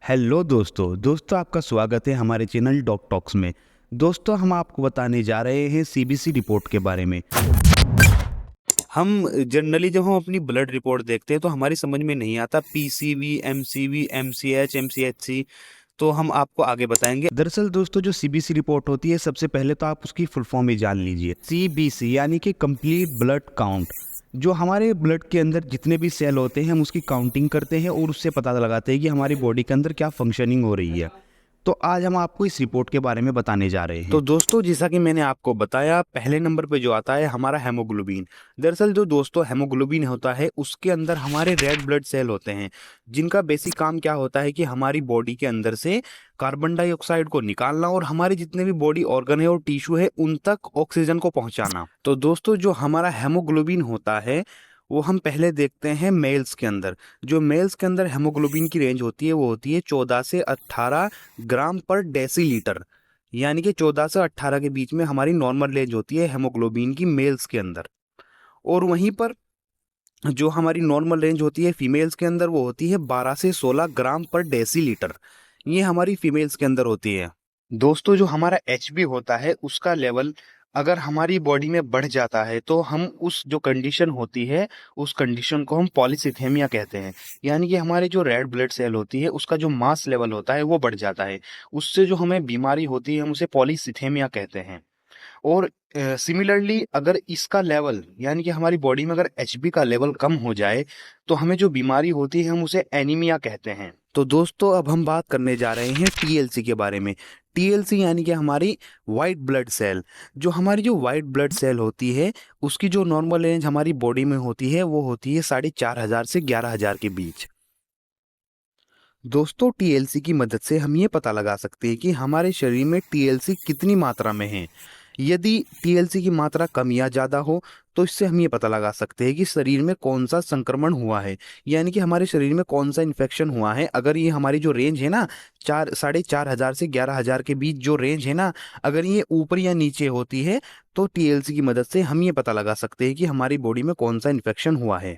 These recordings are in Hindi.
हेलो दोस्तों आपका स्वागत है हमारे चैनल डॉक टॉक्स में। दोस्तों हम आपको बताने जा रहे हैं सीबीसी रिपोर्ट के बारे में। हम जनरली जब हम अपनी ब्लड रिपोर्ट देखते हैं तो हमारी समझ में नहीं आता पीसीवी, एमसीवी, एमसीएच, एमसीएचसी। तो हम आपको आगे बताएंगे। दरअसल दोस्तों जो सीबीसी रिपोर्ट होती है, सबसे पहले तो आप उसकी फुल फॉर्म ही जान लीजिए। सीबीसी यानी कि कंप्लीट ब्लड काउंट। जो हमारे ब्लड के अंदर जितने भी सेल होते हैं हम उसकी काउंटिंग करते हैं और उससे पता लगाते हैं कि हमारी बॉडी के अंदर क्या फंक्शनिंग हो रही है। तो आज हम आपको इस रिपोर्ट के बारे में बताने जा रहे हैं। तो दोस्तों जैसा कि मैंने आपको बताया, पहले नंबर पे जो आता है हमारा हेमोग्लोबिन। दरअसल जो दोस्तों हेमोग्लोबिन होता है उसके अंदर हमारे रेड ब्लड सेल होते हैं, जिनका बेसिक काम क्या होता है कि हमारी बॉडी के अंदर से कार्बन डाइऑक्साइड को निकालना और हमारे जितने भी बॉडी ऑर्गन है और टिश्यू है उन तक ऑक्सीजन को पहुंचाना। तो दोस्तों जो हमारा हेमोग्लोबिन होता है वो हम पहले देखते हैं मेल्स के अंदर। जो मेल्स के अंदर हेमोग्लोबिन की रेंज होती है वो होती है 14 से 18 ग्राम पर डेसीलीटर। यानी कि 14 से 18 के बीच में हमारी नॉर्मल रेंज होती है हेमोग्लोबिन की मेल्स के अंदर। और वहीं पर जो हमारी नॉर्मल रेंज होती है फीमेल्स के अंदर वो होती है 12 से 16 ग्राम पर डेसीलीटर। ये हमारी फीमेल्स के अंदर होती है। दोस्तों जो हमारा एचबी होता है उसका लेवल अगर हमारी बॉडी में बढ़ जाता है तो हम उस जो कंडीशन होती है उस कंडीशन को हम पॉलीसिथेमिया कहते हैं। यानी कि हमारे जो रेड ब्लड सेल होती है उसका जो मास लेवल होता है वो बढ़ जाता है। उससे जो हमें बीमारी होती है हम उसे पॉलीसिथेमिया कहते हैं। और सिमिलरली अगर इसका लेवल यानी कि हमारी बॉडी में अगर एचबी का लेवल कम हो जाए तो हमें जो बीमारी होती है हम उसे एनीमिया कहते हैं। तो दोस्तों अब हम बात करने जा रहे हैं टीएलसी के बारे में। टीएलसी यानी कि हमारी वाइट ब्लड सेल। जो हमारी जो वाइट ब्लड सेल होती है उसकी जो नॉर्मल रेंज हमारी बॉडी में होती है वो होती है 4,500 से 11,000 के बीच। दोस्तों टीएलसी की मदद से हम ये पता लगा सकते हैं कि हमारे शरीर में टीएलसी कितनी मात्रा में है। यदि टीएलसी की मात्रा कम या ज़्यादा हो तो इससे हम ये पता लगा सकते हैं कि शरीर में कौन सा संक्रमण हुआ है, यानी कि हमारे शरीर में कौन सा इन्फेक्शन हुआ है। अगर ये हमारी जो रेंज है ना 4,500 से 11,000 के बीच जो रेंज है ना, अगर ये ऊपर या नीचे होती है तो टीएलसी की मदद से हम ये पता लगा सकते हैं कि हमारी बॉडी में कौन सा इन्फेक्शन हुआ है।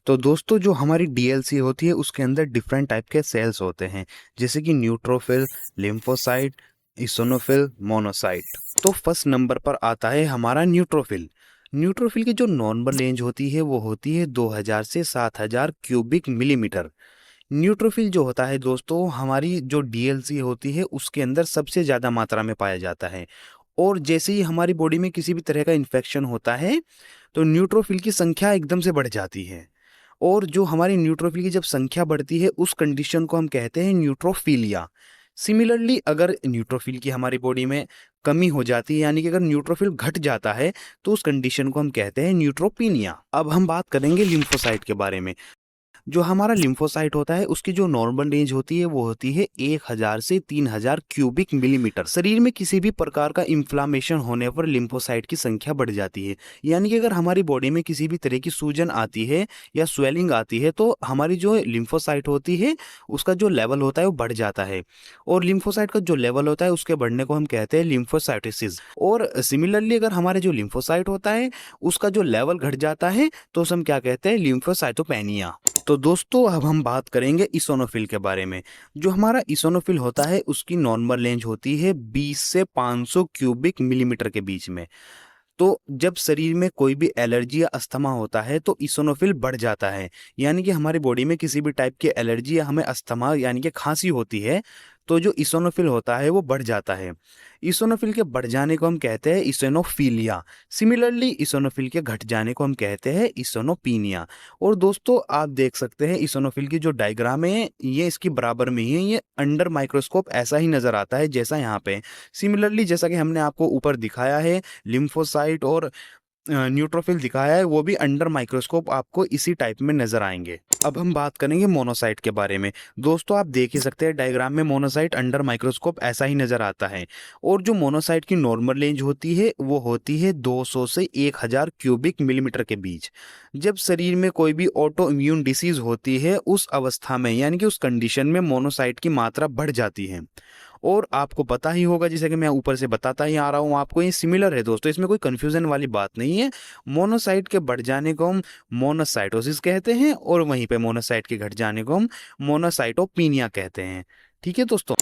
तो दोस्तों जो हमारी डीएलसी होती है उसके अंदर डिफरेंट टाइप के सेल्स होते हैं, जैसे कि न्यूट्रोफिल, लिम्फोसाइट, इसोनोफिल, मोनोसाइट। तो फर्स्ट नंबर पर आता है हमारा न्यूट्रोफिल। न्यूट्रोफिल की जो नॉर्मल रेंज होती है वो होती है 2000 से 7000 क्यूबिक मिलीमीटर। न्यूट्रोफिल जो होता है दोस्तों हमारी जो डीएलसी होती है उसके अंदर सबसे ज़्यादा मात्रा में पाया जाता है। और जैसे ही हमारी बॉडी में किसी भी तरह का इन्फेक्शन होता है तो न्यूट्रोफिल की संख्या एकदम से बढ़ जाती है। और जो हमारी न्यूट्रोफिल की जब संख्या बढ़ती है उस कंडीशन को हम कहते हैं न्यूट्रोफिलिया। सिमिलरली अगर न्यूट्रोफिल की हमारी बॉडी में कमी हो जाती है यानी कि अगर न्यूट्रोफिल घट जाता है तो उस कंडीशन को हम कहते हैं न्यूट्रोपीनिया। अब हम बात करेंगे लिम्फोसाइट के बारे में। जो हमारा लिम्फोसाइट होता है उसकी जो नॉर्मल रेंज होती है वो होती है 1000 से 3000 क्यूबिक मिलीमीटर। शरीर में किसी भी प्रकार का इन्फ्लामेशन होने पर लिम्फोसाइट की संख्या बढ़ जाती है। यानी कि अगर हमारी बॉडी में किसी भी तरह की सूजन आती है या स्वेलिंग आती है तो हमारी जो लिम्फोसाइट होती है उसका जो लेवल होता है वो बढ़ जाता है। और लिम्फोसाइट का जो लेवल होता है उसके बढ़ने को हम कहते हैं लिम्फोसाइटोसिस। और सिमिलरली अगर हमारे जो लिम्फोसाइट होता है उसका जो लेवल घट जाता है तो उसे हम क्या कहते हैं, लिम्फोसाइटोपेनिया। तो दोस्तों अब हम बात करेंगे इसोनोफिल के बारे में। जो हमारा इसोनोफिल होता है उसकी नॉर्मल रेंज होती है 20 से 500 क्यूबिक मिलीमीटर के बीच में। तो जब शरीर में कोई भी एलर्जी या अस्थमा होता है तो इसोनोफिल बढ़ जाता है। यानी कि हमारी बॉडी में किसी भी टाइप की एलर्जी या हमें अस्थमा यानी कि खांसी होती है तो जो इसोनोफिल होता है वो बढ़ जाता है। इसोनोफिल के बढ़ जाने को हम कहते हैं इसोनोफिलिया। सिमिलरली इसोनोफिल के घट जाने को हम कहते हैं इसोनोपीनिया। और दोस्तों आप देख सकते हैं इसोनोफिल की जो डायग्राम है ये इसकी बराबर में ही है। ये अंडर माइक्रोस्कोप ऐसा ही नजर आता है जैसा यहाँ पे। सिमिलरली जैसा कि हमने आपको ऊपर दिखाया है लिम्फोसाइट और न्यूट्रोफिल दिखाया है वो भी अंडर माइक्रोस्कोप आपको इसी टाइप में नजर आएंगे। अब हम बात करेंगे मोनोसाइट के बारे में। दोस्तों आप देख ही सकते हैं डायग्राम में मोनोसाइट अंडर माइक्रोस्कोप ऐसा ही नजर आता है। और जो मोनोसाइट की नॉर्मल रेंज होती है वो होती है 200 से 1000 क्यूबिक मिलीमीटर के बीच। जब शरीर में कोई भी ऑटो इम्यून डिसीज होती है उस अवस्था में यानी कि उस कंडीशन में मोनोसाइट की मात्रा बढ़ जाती है। और आपको पता ही होगा, जैसे कि मैं ऊपर से बताता ही आ रहा हूँ आपको, ये सिमिलर है दोस्तों, इसमें कोई कन्फ्यूजन वाली बात नहीं है। मोनोसाइट के बढ़ जाने को हम मोनोसाइटोसिस कहते हैं, और वहीं पे मोनोसाइट के घट जाने को हम मोनोसाइटोपिनिया कहते हैं। ठीक है दोस्तों।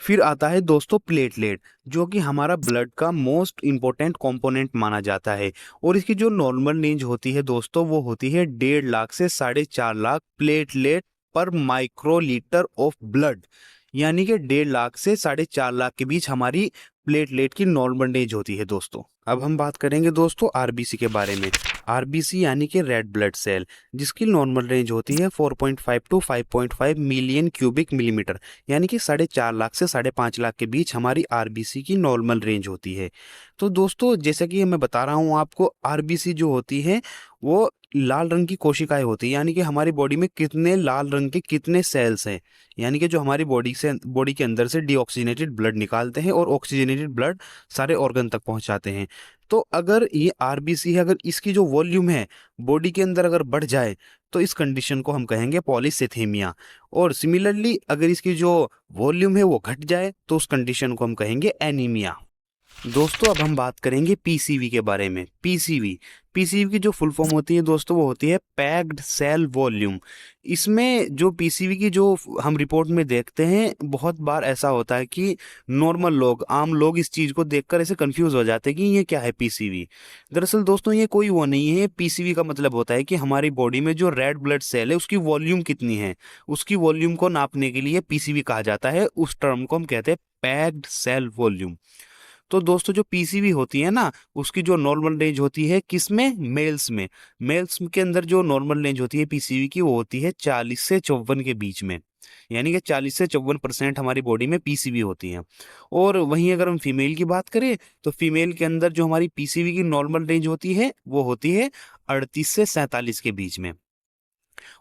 फिर आता है दोस्तों प्लेटलेट, जो कि हमारा ब्लड का मोस्ट इंपॉर्टेंट कंपोनेंट माना जाता है। और इसकी जो नॉर्मल रेंज होती है दोस्तों, वो होती है 1.5 लाख से 4.5 लाख प्लेटलेट पर माइक्रोलीटर ऑफ ब्लड। यानी कि 1.5 लाख से 4.5 लाख के बीच हमारी प्लेटलेट की नॉर्मल रेंज होती है दोस्तों। अब हम बात करेंगे दोस्तों आरबीसी के बारे में। आरबीसी यानी कि रेड ब्लड सेल, जिसकी नॉर्मल रेंज होती है 4.5 टू 5.5 मिलियन क्यूबिक मिलीमीटर, यानी कि 4.5 लाख से 5.5 लाख के बीच हमारी आरबीसी की नॉर्मल रेंज होती है। तो दोस्तों जैसे कि मैं बता रहा हूँ आपको, आरबीसी जो होती है वो लाल रंग की कोशिकाएं होती है, यानी कि हमारी बॉडी में कितने लाल रंग के कितने सेल्स हैं, यानी कि जो हमारी बॉडी के अंदर से डीऑक्सीजनेटेड ब्लड निकालते हैं और ऑक्सीजनेटेड ब्लड सारे ऑर्गन तक पहुंचाते हैं। तो अगर ये आरबीसी है, अगर इसकी जो वॉल्यूम है बॉडी के अंदर अगर बढ़ जाए, तो इस कंडीशन को हम कहेंगे पॉलीसिथेमिया। और सिमिलरली अगर इसकी जो वॉल्यूम है वो घट जाए, तो उस कंडीशन को हम कहेंगे एनीमिया। दोस्तों अब हम बात करेंगे पीसीवी के बारे में। पीसीवी पीसीवी की जो फुल फॉर्म होती है दोस्तों, वो होती है पैक्ड सेल वॉल्यूम। इसमें जो पीसीवी की जो हम रिपोर्ट में देखते हैं, बहुत बार ऐसा होता है कि नॉर्मल लोग, आम लोग इस चीज़ को देखकर ऐसे कंफ्यूज हो जाते हैं कि ये क्या है पीसीवी। दरअसल दोस्तों ये कोई वो नहीं है। पीसीवी का मतलब होता है कि हमारी बॉडी में जो रेड ब्लड सेल है उसकी वॉल्यूम कितनी है, उसकी वॉल्यूम को नापने के लिए पीसीवी कहा जाता है। उस टर्म को हम कहते हैं पैक्ड सेल वॉल्यूम। तो दोस्तों जो पीसीवी होती है ना, उसकी जो नॉर्मल रेंज होती है किसमें, मेल्स में। मेल्स के अंदर जो नॉर्मल रेंज होती है पीसीवी की, वो होती है 40 से 54 के बीच में, यानी कि 40 से 54% हमारी बॉडी में पीसीवी होती है। और वहीं अगर हम फीमेल की बात करें, तो फीमेल के अंदर जो हमारी पीसीवी की नॉर्मल रेंज होती है वो होती है 38 से 47 के बीच में।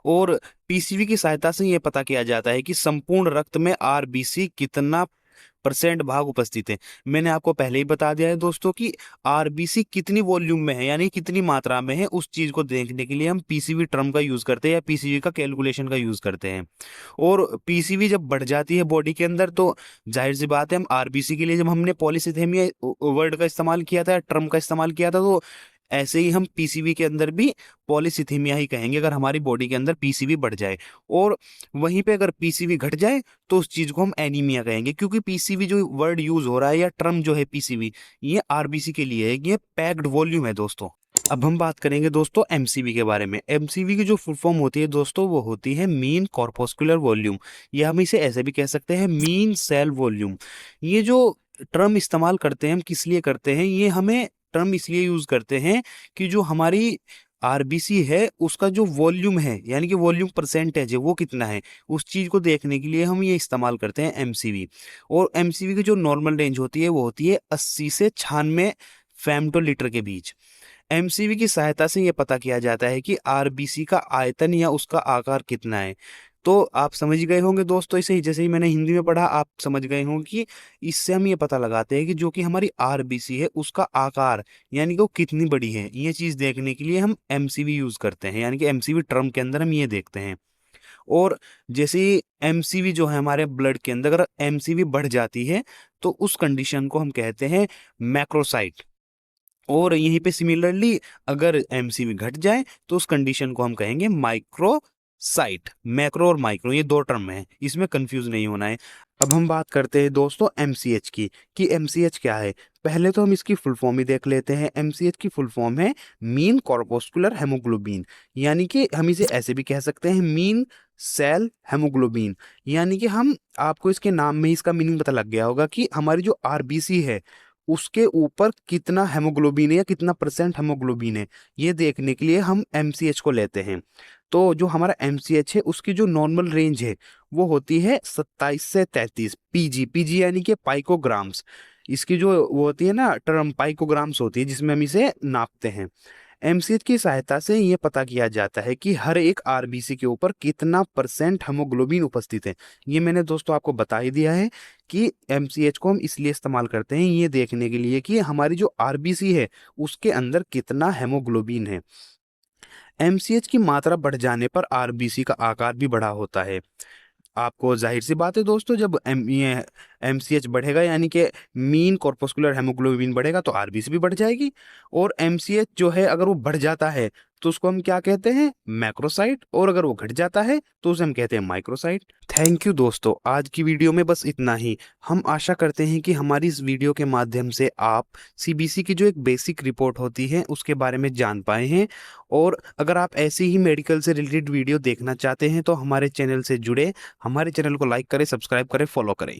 और पीसीवी की सहायता से ये पता किया जाता है कि संपूर्ण रक्त में आरबीसी कितना परसेंट भाग उपस्थित है। मैंने आपको पहले ही बता दिया है दोस्तों कि आरबीसी कितनी वॉल्यूम में है, यानी कितनी मात्रा में है, उस चीज को देखने के लिए हम पीसीवी टर्म का यूज करते हैं या पीसीवी का कैलकुलेशन का यूज करते हैं। और पीसीवी जब बढ़ जाती है बॉडी के अंदर, तो जाहिर सी बात है, हम आरबीसी के लिए जब हमने पॉलीसिथेमिया वर्ड का इस्तेमाल किया था, टर्म का इस्तेमाल किया था, तो ऐसे ही हम पीसीवी के अंदर भी पॉलीसिथेमिया ही कहेंगे अगर हमारी बॉडी के अंदर पीसीवी बढ़ जाए। और वहीं पे अगर पीसीवी घट जाए, तो उस चीज को हम एनीमिया कहेंगे, क्योंकि पीसीवी जो वर्ड यूज हो रहा है या टर्म जो है पीसीवी, ये आरबीसी के लिए है, ये पैक्ड वॉल्यूम है दोस्तों। अब हम बात करेंगे दोस्तों एमसीवी के बारे में। एमसीवी की जो फुल फॉर्म होती है दोस्तों, वो होती है मीन कॉर्पस्कुलर वॉल्यूम, या हम इसे ऐसे भी कह सकते हैं मीन सेल वॉल्यूम। ये जो टर्म इस्तेमाल करते हैं हम, किस लिए करते हैं, ये हमें टर्म इसलिए यूज करते हैं कि जो हमारी आरबीसी है उसका जो वॉल्यूम है, यानी कि वॉल्यूम परसेंटेज है, वो कितना है, उस चीज को देखने के लिए हम ये इस्तेमाल करते हैं एमसीवी। और एमसीवी की जो नॉर्मल रेंज होती है वो होती है 80 से 96 फेम्टोलीटर के बीच। एमसीवी की सहायता से यह पता किया जाता है कि आरबीसी का आयतन या उसका आकार कितना है। तो आप समझ गए होंगे दोस्तों, इसे जैसे ही मैंने हिंदी में पढ़ा, आप समझ गए होंगे कि इससे हम ये पता लगाते हैं कि जो कि हमारी आरबीसी है उसका आकार, यानी कि वो कितनी बड़ी है। ये चीज देखने के लिए हम एमसीवी यूज करते हैं, यानी कि एमसीवी टर्म के अंदर हम ये देखते हैं। और जैसे ही एमसीवी जो है हमारे ब्लड के अंदर, अगर एमसीवी बढ़ जाती है, तो उस कंडीशन को हम कहते हैं मैक्रोसाइट। और यहीं पे सिमिलरली अगर एमसीवी घट जाए, तो उस कंडीशन को हम कहेंगे माइक्रोसाइट। मैक्रो और माइक्रो ये दो टर्म है, इसमें कंफ्यूज नहीं होना है। अब हम बात करते हैं दोस्तों एमसीएच की, कि एमसीएच क्या है। पहले तो हम इसकी फुल फॉर्म ही देख लेते हैं। एमसीएच की फुल फॉर्म है मीन कॉर्पस्कुलर हेमोग्लोबिन, यानी कि हम इसे ऐसे भी कह सकते हैं मीन सेल हेमोग्लोबिन। यानी कि हम, आपको इसके नाम में ही इसका मीनिंग पता लग गया होगा कि हमारी जो आरबीसी है उसके ऊपर कितना हेमोग्लोबिन है या कितना परसेंट हेमोग्लोबिन है, ये देखने के लिए हम एमसीएच को लेते हैं। तो जो हमारा एमसीएच है उसकी जो नॉर्मल रेंज है वो होती है 27 से 33 पीजी। पीजी यानी कि पाइकोग्राम्स। इसकी जो वो होती है ना टर्म, पाइकोग्राम्स होती है, जिसमें हम इसे नापते हैं। एमसीएच की सहायता से ये पता किया जाता है कि हर एक आरबीसी के ऊपर कितना परसेंट हेमोग्लोबिन उपस्थित है। ये मैंने दोस्तों आपको बता ही दिया है कि एमसीएच को हम इसलिए इस्तेमाल करते हैं, ये देखने के लिए कि हमारी जो आरबीसी है उसके अंदर कितना हेमोग्लोबिन है। एमसीएच की मात्रा बढ़ जाने पर आरबीसी का आकार भी बड़ा होता है। आपको जाहिर सी बात है दोस्तों, जब MCH बढ़ेगा यानी कि मीन कॉर्पस्कुलर हेमोग्लोबिन बढ़ेगा तो आरबीसी भी बढ़ जाएगी। और MCH जो है अगर वो बढ़ जाता है तो उसको हम क्या कहते हैं, मैक्रोसाइट, और अगर वो घट जाता है तो उसे हम कहते हैं माइक्रोसाइट। थैंक यू दोस्तों, आज की वीडियो में बस इतना ही। हम आशा करते हैं कि हमारी इस वीडियो के माध्यम से आप CBC की जो एक बेसिक रिपोर्ट होती है उसके बारे में जान पाए हैं। और अगर आप ऐसी ही मेडिकल से रिलेटेड वीडियो देखना चाहते हैं तो हमारे चैनल से जुड़े, हमारे चैनल को लाइक करें, सब्सक्राइब करें, फॉलो करें।